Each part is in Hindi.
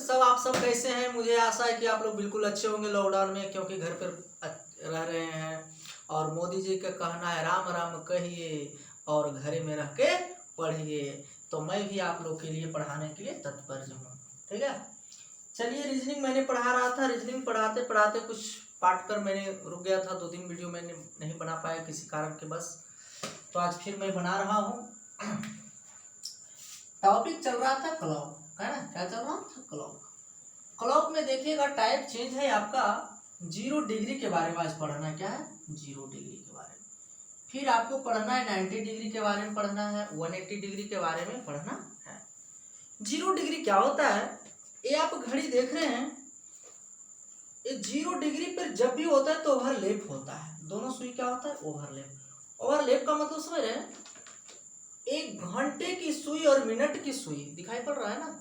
सब आप सब कैसे हैं? मुझे आशा है कि आप लोग बिल्कुल अच्छे होंगे लॉकडाउन में, क्योंकि घर पर रह रहे हैं। और मोदी जी का कहना है राम राम कहिए और घर में रह के पढ़िए। तो मैं भी आप लोग के लिए पढ़ाने के लिए तत्पर हूँ। ठीक है, चलिए रीजनिंग मैंने पढ़ा रहा था। रीजनिंग पढ़ाते पढ़ाते कुछ पार्ट पर मैंने रुक गया था, 2-3 वीडियो मैंने नहीं बना पाया किसी कारण के बस। तो आज फिर मैं बना रहा हूँ। टॉपिक चल रहा था क्लॉक, है ना? क्या चल रहा था? क्लॉक। क्लॉक में देखिएगा टाइप चेंज है आपका 0 डिग्री के बारे में आज पढ़ना। क्या है? 0 डिग्री के बारे में। फिर आपको पढ़ना है 90 डिग्री के बारे में पढ़ना है, 180 डिग्री के बारे में पढ़ना है। 0 डिग्री क्या होता है? ये आप घड़ी देख रहे हैं, ये 0 डिग्री पर जब भी होता है तो ओवरलैप होता है। दोनों सुई क्या होता है? ओवरलैप। ओवरलैप का मतलब समझ रहे हैं? एक घंटे की सुई और मिनट की सुई दिखाई पड़ रहा है ना?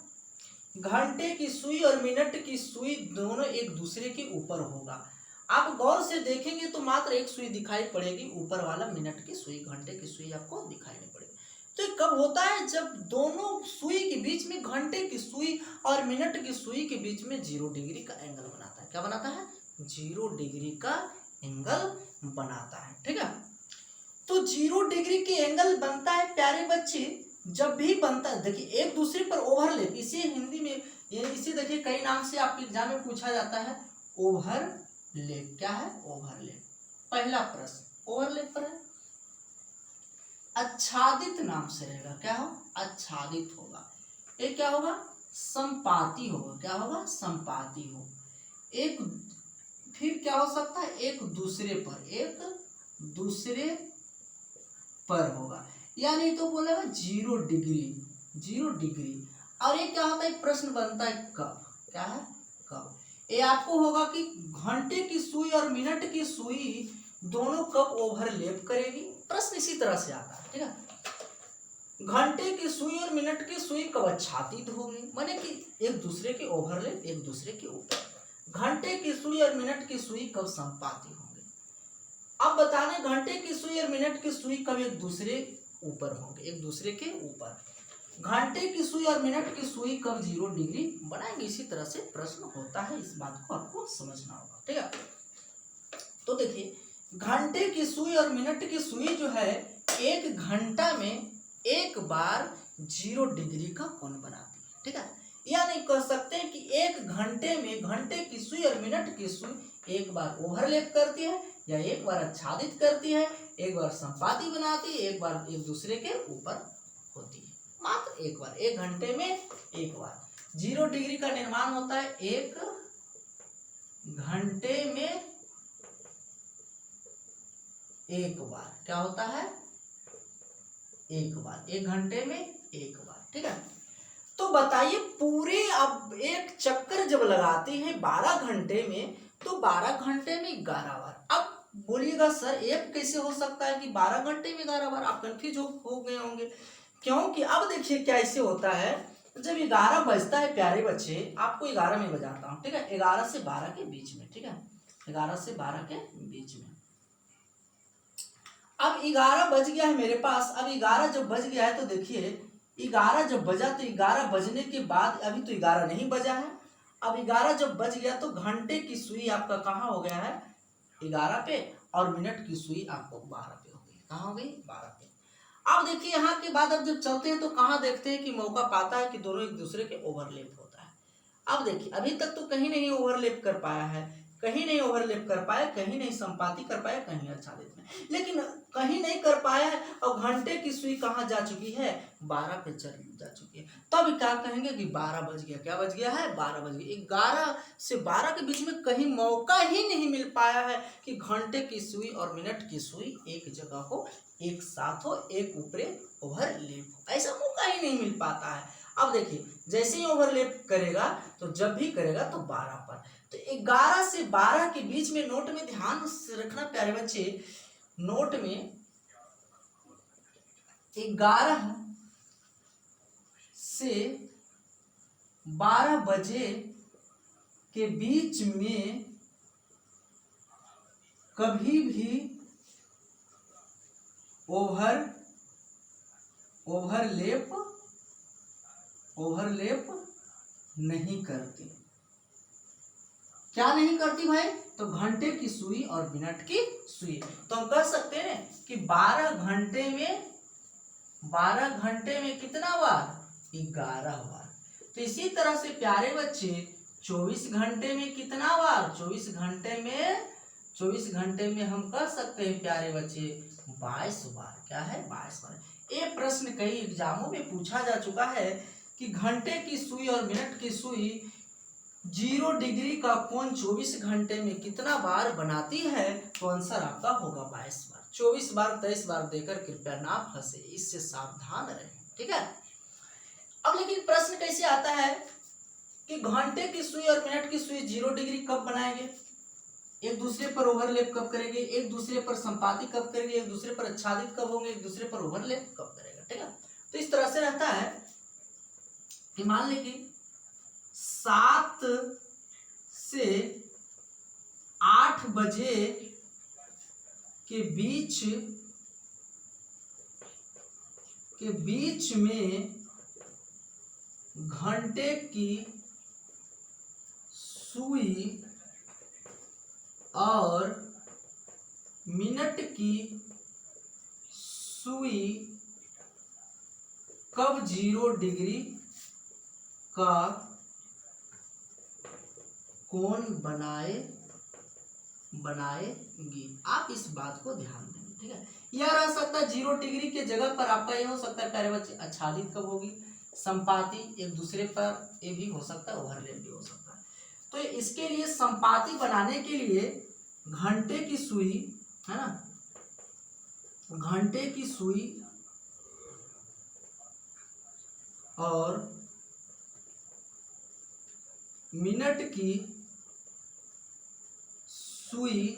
घंटे की सुई और मिनट की सुई दोनों एक दूसरे के ऊपर होगा। आप गौर से देखेंगे तो मात्र एक सुई दिखाई पड़ेगी, ऊपर वाला मिनट की सुई, घंटे की सुई आपको दिखाई नहीं पड़ेगी। तो ये कब होता है? जब दोनों सुई के बीच में, घंटे की सुई और मिनट की सुई के बीच में 0 डिग्री का एंगल बनाता है। क्या बनाता है? 0 डिग्री का एंगल बनाता है। ठीक है, तो 0 डिग्री के एंगल बनता है प्यारे बच्चे जब भी बनता है। देखिए एक दूसरे पर ओवरलैप, इसे हिंदी में इसे देखिए कई नाम से आपके एग्जाम में पूछा जाता है। ओवरलैप क्या है? ओवरलैप। पहला प्रश्न ओवरलैप पर है। आच्छादित नाम से रहेगा। क्या हो? आच्छादित होगा। ये क्या होगा? संपाती होगा। क्या होगा? संपाती हो। एक फिर क्या हो सकता है? एक दूसरे पर, एक दूसरे पर होगा, यानी तो बोलेगा 0 डिग्री, 0 डिग्री। और ये क्या होता है? प्रश्न बनता है कब? क्या है? कब? ये आपको होगा कि घंटे की सुई और मिनट की सुई दोनों कब ओवरलैप करेगी। प्रश्न इसी तरह से आता है। ठीक है, घंटे की सुई और मिनट की सुई कब आच्छादित होगी, माने कि एक दूसरे के ओवरलैप, एक दूसरे के ऊपर। घंटे की सुई और मिनट की सुई कब संपाती होंगे। अब बताने घंटे की सुई और मिनट की सुई कब एक दूसरे ऊपर होंगे, एक दूसरे के ऊपर। घंटे की सुई और मिनट की सुई कब 0 डिग्री बनाएंगे। इसी तरह से प्रश्न होता है, इस बात को आपको समझना होगा। ठीक है, तो देखिए घंटे की सुई और मिनट की सुई जो है एक घंटा में एक बार 0 डिग्री का कोण बनाती है। ठीक है, या नहीं कह सकते हैं कि एक घंटे में घंटे की सुई और मिनट की सुई एक बार ओवरलैप करती है, या एक बार आच्छादित करती है, एक बार संपाती बनाती है, एक बार एक दूसरे के ऊपर होती है। मात्र एक बार, एक घंटे में एक बार 0 डिग्री का निर्माण होता है। एक घंटे में एक बार क्या होता है? एक बार, एक घंटे में एक बार। ठीक है, तो बताइए पूरे अब एक चक्कर जब लगाते हैं 12 घंटे में, तो 12 घंटे में 11 बार। अब बोलिएगा सर एक कैसे हो सकता है कि 12 घंटे में 11 बार? आप कंफ्यूज हो गए होंगे, क्योंकि अब देखिए क्या ऐसे होता है। जब 11 बजता है प्यारे बच्चे, आपको 11 में बजाता हूँ। ठीक है, 11 से 12 के बीच में। ठीक है, 11 से 12 के बीच में। अब 11 बज गया है मेरे पास। अब 11 जब बज गया है तो देखिए 11 जब बजा तो 11 बजने के बाद, अभी तो 11 नहीं बजा है। अब 11 जब बज गया तो घंटे की सुई आपका कहाँ हो गया है? 11 पे, और मिनट की सुई आपको 12 पे हो गई। कहाँ हो गई? 12 पे। अब देखिए यहाँ के बाद अब जब चलते हैं तो कहाँ देखते हैं कि मौका पाता है कि दोनों एक दूसरे के ओवरलैप होता है। अब देखिए अभी तक तो कहीं नहीं ओवरलैप कर पाया है, कहीं नहीं ओवरलैप कर पाया, कहीं नहीं संपाती कर पाया, कहीं आच्छादित में, लेकिन कहीं नहीं कर पाया है। और घंटे की सुई कहाँ जा चुकी है? 12 पे जा चुकी है। तब क्या कहेंगे कि 12 बज गया। क्या बज गया है? 12 बज गया। 11 से 12 के बीच में कहीं मौका ही नहीं मिल पाया है कि घंटे की सुई और मिनट की सुई एक जगह हो, एक साथ हो, एक ऊपरे ओवरलैप हो। ऐसा मौका ही नहीं मिल पाता है। अब देखिए जैसे ही ओवरलैप करेगा तो जब भी करेगा तो 12 पर। तो 11 से 12 के बीच में, नोट में ध्यान से रखना प्यारे बच्चे, नोट में 11 से 12 बजे के बीच में कभी भी ओवरलैप नहीं करती। क्या नहीं करती भाई? तो घंटे की सुई और मिनट की सुई। तो हम कह सकते हैं कि 12 घंटे में कितना बार? 11 बार। तो इसी तरह से प्यारे बच्चे 24 घंटे में कितना बार? 24 घंटे में हम कह सकते हैं प्यारे बच्चे 22 बार। क्या है? 22 बार। ये प्रश्न कई एग्जामों में पूछा जा चुका है कि घंटे की सुई और मिनट की सुई 0 डिग्री का कोण 24 घंटे में कितना बार बनाती है? तो आंसर आपका होगा 22 बार। 24 बार 23 बार देकर कृपया ना फंसे, इससे सावधान रहें। ठीक है। अब लेकिन प्रश्न कैसे आता है कि घंटे की सुई और मिनट की सुई 0 डिग्री कब बनाएंगे? एक दूसरे पर ओवरलैप कब करेंगे? एक दूसरे पर संपाती कब करेंगे? एक दूसरे पर आच्छादित कब होंगे? एक दूसरे पर ओवरलैप कब करेगा? ठीक है। तो इस तरह से रहता है कि मान लीजिए 7 से 8 बजे के बीच में घंटे की सुई और मिनट की सुई कब 0 डिग्री का कोण बनाएगी? आप इस बात को ध्यान देंगे। ठीक है। यह रह सकता है 0 डिग्री के जगह पर आपका ये हो सकता है प्यारे बच्चे आच्छादित कब होगी, संपाती एक दूसरे पर ये भी हो सकता है, ओवरलैप भी हो सकता है। तो इसके लिए संपाती बनाने के लिए घंटे की सुई है ना, घंटे की सुई और मिनट की सुई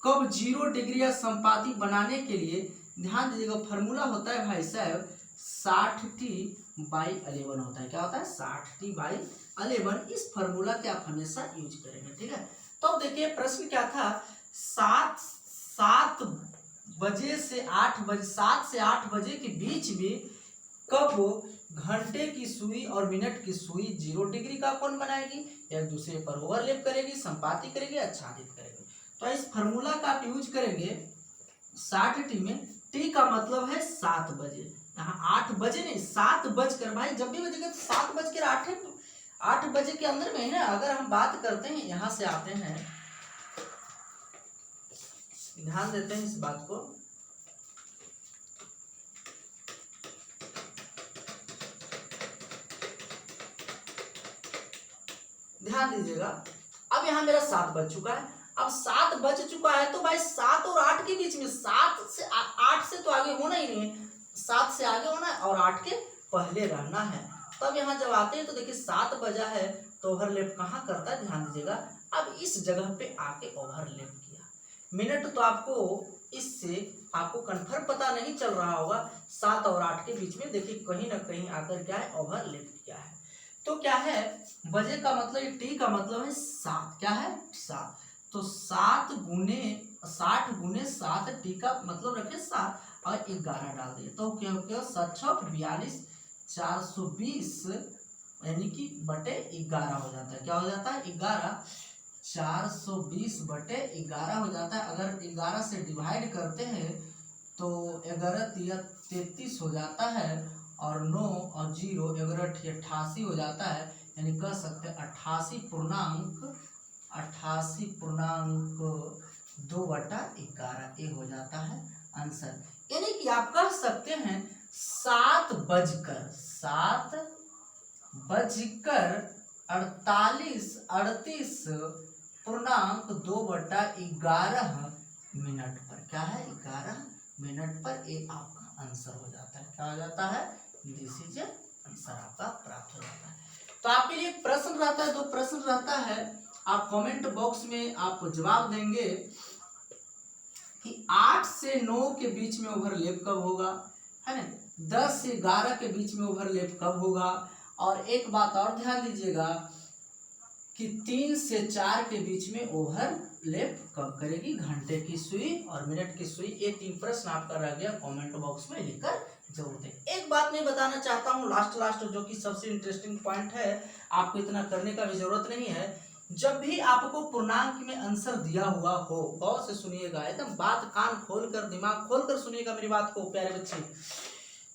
कब 0 डिग्री या संपाती बनाने के लिए ध्यान दीजिएगा, फॉर्मूला होता है भाई साहब 60t/11 होता है। क्या होता है? 60t/11। इस फॉर्मूला के आप हमेशा यूज करेंगे। ठीक है। तो अब देखिए प्रश्न क्या था, 7 बजे से 8 बजे 7 से 8 बजे के बीच में कब घंटे की सुई और मिनट की सुई 0 डिग्री का कोण बनाएगी, एक दूसरे पर ओवरलैप करेगी, संपाती करेगी, आच्छादित करेगी। तो इस फार्मूला का आप यूज करेंगे 60t में। टी का मतलब है 7 बजे, यहाँ 8 बजे नहीं 7 बजकर, भाई जब भी बजेगा तो 7 बजकर 8 बजे के अंदर में है ना। अगर हम बात करते हैं, यहाँ से आते हैं, ध्यान देते हैं इस बात को। ध्यान दीजिएगा, अब यहाँ मेरा 7 बज चुका है। अब 7 बज चुका है तो भाई 7 और 8 के बीच में 8 से तो आगे होना ही नहीं है, 7 से आगे होना है और 8 के पहले रहना है। तब यहाँ जब आते हैं तो देखिए 7 बजा है तो ओवरलैप कहाँ करता है? ध्यान दीजिएगा, अब इस जगह पे आके ओवरलैप किया। मिनट तो आपको इससे आपको कन्फर्म पता नहीं चल रहा होगा, 7 और 8 के बीच में देखिए कहीं ना कहीं आकर क्या है? ओवरलैप किया है। तो क्या है? बजे का मतलब टी का मतलब है 7। क्या है? 7। तो 7 गुने 60 गुने 7, टी का मतलब रखे 7 और 11 डाल दिए तो क्या हो गया? 7×42 420 यानी कि बटे 11 हो जाता है। क्या हो जाता है? 11 420/11 हो जाता है। अगर 11 से डिवाइड करते हैं तो 11 33 हो जाता है और 9 और 0 11 88 हो जाता है। यानी कह सकते हैं 88.2/11 ये हो जाता है आंसर। यानी कि आप कह सकते हैं 7:38.2/11 मिनट पर। क्या है? 11 मिनट पर ये आपका आंसर हो जाता है। क्या हो जाता है? दिस इज आंसर आपका प्राप्त हो जाता है। तो आपके लिए एक प्रश्न रहता है, 2 प्रश्न रहता है, आप कमेंट बॉक्स में आप जवाब देंगे कि 8 से 9 के बीच में ओवरलैप कब होगा, है ना, 10 से 11 के बीच में ओवरलैप कब होगा, और एक बात और ध्यान दीजिएगा कि 3 से 4 के बीच में ओवरलैप कब करेगी घंटे की सुई और मिनट की सुई। ये 3 प्रश्न आपका रह गया, कमेंट बॉक्स में लिखकर जरूरत है। एक बात मैं बताना चाहता हूँ लास्ट जो कि सबसे इंटरेस्टिंग पॉइंट है, आपको इतना करने का भी जरूरत नहीं है। जब भी आपको पूर्णांक में आंसर दिया हुआ हो, गौर से सुनिएगा, एकदम बात कान खोलकर दिमाग खोलकर सुनिएगा मेरी बात को प्यारे बच्चे,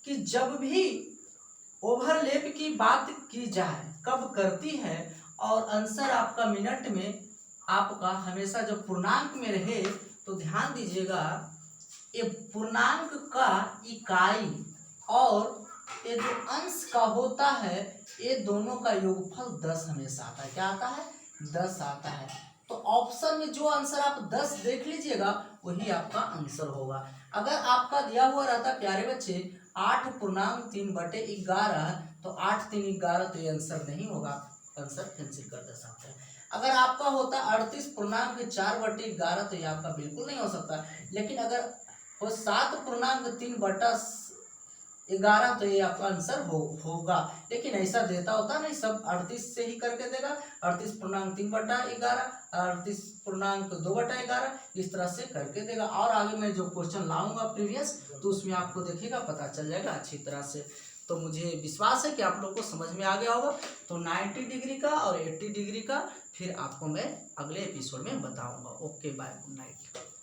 कि जब भी ओवरलैप की बात की जाए कब करती है, और आंसर आपका मिनट में आपका हमेशा जब पूर्णांक में रहे, तो ध्यान दीजिएगा ये पूर्णांक का इकाई और ये जो अंश का होता है, ये दोनों का योगफल 10 हमेशा आता है। क्या आता है? 10 आता है। तो ऑप्शन में जो आंसर आप 10 देख लीजिएगा वही आपका आंसर होगा। अगर आपका दिया हुआ रहता प्यारे बच्चे 8.3/11, तो 8×3=11, तो ये आंसर नहीं होगा, आंसर कैंसिल कर दे सकते हैं। अगर आपका होता 38.4/11, तो ये आपका बिल्कुल नहीं हो सकता। लेकिन अगर वो 7.3/11, तो ये आपका आंसर होगा। लेकिन ऐसा देता होता नहीं, सब 38 से ही करके देगा, 38.3/11, 38.2/11, इस तरह से करके देगा। और आगे मैं जो क्वेश्चन लाऊंगा प्रीवियस, तो उसमें आपको देखिएगा पता चल जाएगा अच्छी तरह से। तो मुझे विश्वास है कि आप लोगों को समझ में आ गया होगा। तो 90 डिग्री का और 80 डिग्री का फिर आपको मैं अगले एपिसोड में बताऊंगा। Okay bye, good night.